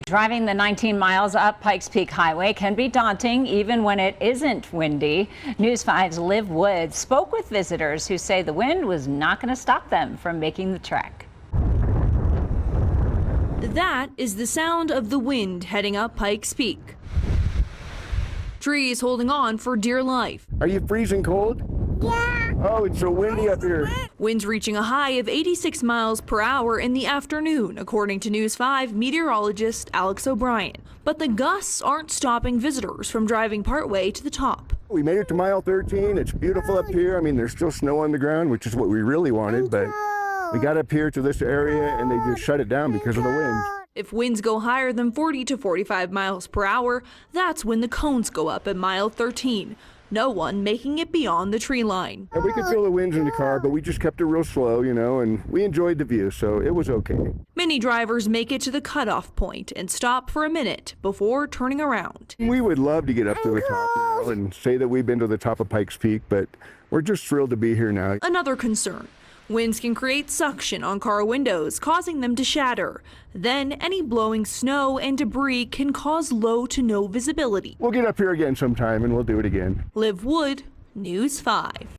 Driving the 19 miles up Pikes Peak Highway can be daunting even when it isn't windy. News 5's Liv Wood spoke with visitors who say the wind was not going to stop them from making the trek. That is the sound of the wind heading up Pikes Peak. Trees holding on for dear life. Are you freezing cold? Yeah. Oh, it's so windy up here. Winds reaching a high of 86 miles per hour in the afternoon, according to News 5 meteorologist Alex O'Brien. But the gusts aren't stopping visitors from driving partway to the top. We made it to mile 13. It's beautiful up here. I mean, there's still snow on the ground, which is what we really wanted, but we got up here to this area and they just shut it down because of the wind. If winds go higher than 40 to 45 miles per hour, that's when the cones go up at mile 13. No one making it beyond the tree line. And we could feel the winds in the car, but we just kept it real slow, and we enjoyed the view, so it was okay. Many drivers make it to the cutoff point and stop for a minute before turning around. We would love to get up to the top, and say that we've been to the top of Pikes Peak, but we're just thrilled to be here now. Another concern. Winds can create suction on car windows, causing them to shatter. Then any blowing snow and debris can cause low to no visibility. We'll get up here again sometime and we'll do it again. Liv Wood, News 5.